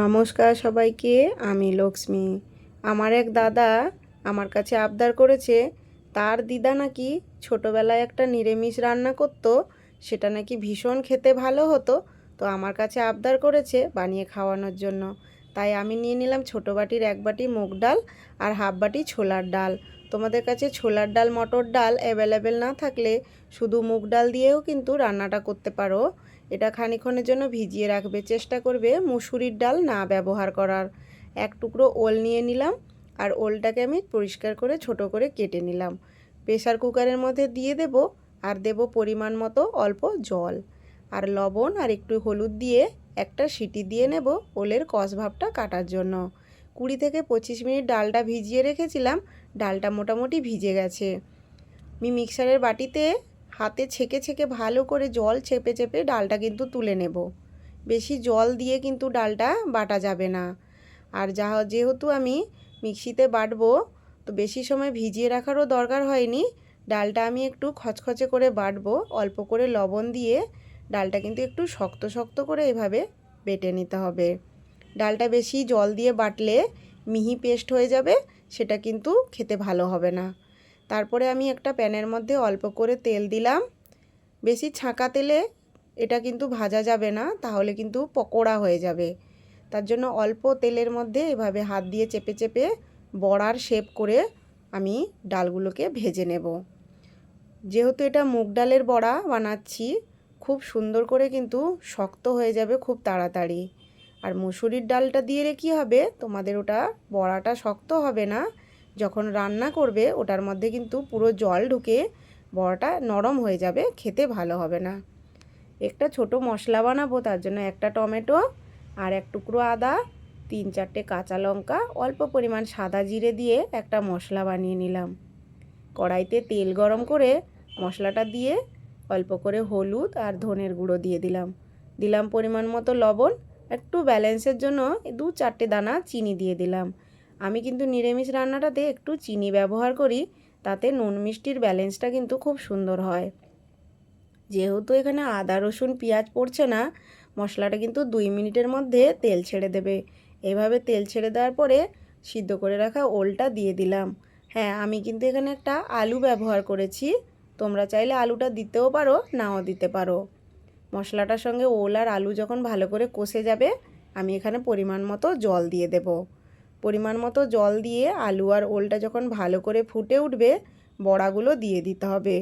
নমস্কার সবাইকে, আমি লক্ষ্মী। আমার এক দাদা আমার কাছে আবদার করেছে, তার দিদা নাকি ছোটোবেলায় একটা নিরামিষ রান্না করতো, সেটা নাকি ভীষণ খেতে ভালো হতো। তো আমার কাছে আবদার করেছে বানিয়ে খাওয়ানোর জন্য। তাই আমি নিয়ে নিলাম ছোটো বাটির 1 বাটি মুগ ডাল আর হাফ বাটি ছোলার ডাল। তোমাদের কাছে ছোলার ডাল মটর ডাল অ্যাভেলেবেল না থাকলে শুধু মুগ ডাল দিয়েও কিন্তু রান্নাটা করতে পারো। এটা খানিকক্ষণের জন্য ভিজিয়ে রাখবে, চেষ্টা করবে মুসুরির ডাল না ব্যবহার করার। এক টুকরো ওল নিয়ে নিলাম, আর ওলটাকে আমি পরিষ্কার করে ছোট করে কেটে নিলাম। প্রেসার কুকারের মধ্যে দিয়ে দেব, আর দেব পরিমাণ মতো অল্প জল আর লবণ আর একটু হলুদ দিয়ে একটা সিটি দিয়ে নেব ওলের কষ ভাবটা কাটার জন্য। 20 থেকে 25 মিনিট ডালটা ভিজিয়ে রেখেছিলাম। ডালটা মোটামুটি ভিজে গেছে। আমি মিক্সারের বাটিতে হাতে ছেঁকে ছেঁকে ভালো করে জল চেপে চেপে ডালটা কিন্তু তুলে নেব। বেশি জল দিয়ে কিন্তু ডালটা বাটা যাবে না। আর যেহেতু আমি মিক্সিতে বাটবো, তো বেশি সময় ভিজিয়ে রাখারও দরকার হয়নি। ডালটা আমি একটু খচখচে করে বাটবো, অল্প করে লবণ দিয়ে। ডালটা কিন্তু একটু শক্ত শক্ত করে এভাবে বেটে নিতে হবে। ডালটা বেশি জল দিয়ে বাটলে মিহি পেস্ট হয়ে যাবে, সেটা কিন্তু খেতে ভালো হবে না। তারপরে আমি একটা প্যানের মধ্যে অল্প করে তেল দিলাম। বেশি ছাঁকা তেলে এটা কিন্তু ভাজা যাবে না, তাহলে কিন্তু পকোড়া হয়ে যাবে। তার জন্য অল্প তেলের মধ্যে এভাবে হাত দিয়ে চেপে চেপে বড়ার শেপ করে আমি ডালগুলোকে ভেজে নেব। যেহেতু এটা মুগ ডালের বড়া বানাচ্ছি, খুব সুন্দর করে কিন্তু শক্ত হয়ে যাবে খুব তাড়াতাড়ি। আর মুসুরির ডালটা দিয়ে কী হবে, তোমাদের ওটা বড়াটা শক্ত হবে না। যখন রান্না করবে ওটার মধ্যে কিন্তু পুরো জল ঢুকে বড়াটা নরম হয়ে যাবে, খেতে ভালো হবে না। একটা ছোট মশলা বানাবো, তার জন্য একটা টমেটো আর এক টুকরো আদা, 3-4টে কাঁচা লঙ্কা, অল্প পরিমাণ সাদা জিরে দিয়ে একটা মশলা বানিয়ে নিলাম। কড়াইতে তেল গরম করে মশলাটা দিয়ে অল্প করে হলুদ আর ধনের গুঁড়ো দিয়ে দিলাম পরিমাণ মতো লবণ। একটু ব্যালেন্সের জন্য 2-4টে দানা চিনি দিয়ে দিলাম। আমি কিন্তু নিরামিষ রান্নাটাতে একটু চিনি ব্যবহার করি, তাতে নুন মিষ্টির ব্যালেন্সটা কিন্তু খুব সুন্দর হয়। যেহেতু এখানে আদা রসুন পেঁয়াজ পড়ছে না, মশলাটা কিন্তু 2 মিনিটের মধ্যে তেল ছেড়ে দেবে। এভাবে তেল ছেড়ে দেওয়ার পরে সিদ্ধ করে রাখা ওলটা দিয়ে দিলাম। হ্যাঁ, আমি কিন্তু এখানে একটা আলু ব্যবহার করেছি, তোমরা চাইলে আলুটা দিতেও পারো, নাও দিতে পারো। মশলাটার সঙ্গে ওল আর আলু যখন ভালো করে কষে যাবে, আমি এখানে পরিমাণ মতো জল দিয়ে দেব। পরিমাণ মতো জল দিয়ে আলু আর ওলটা যখন ভালো করে ফুটে উঠবে, বড়াগুলো দিয়ে দিতে হবে।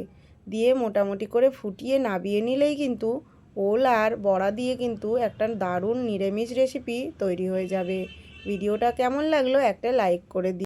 দিয়ে মোটামুটি করে ফুটিয়ে নাবিয়ে নিলেই কিন্তু ওল আর বড়া দিয়ে কিন্তু একটা দারুণ নিরামিষ রেসিপি তৈরি হয়ে যাবে। ভিডিওটা কেমন লাগলো একটা লাইক করে দিও।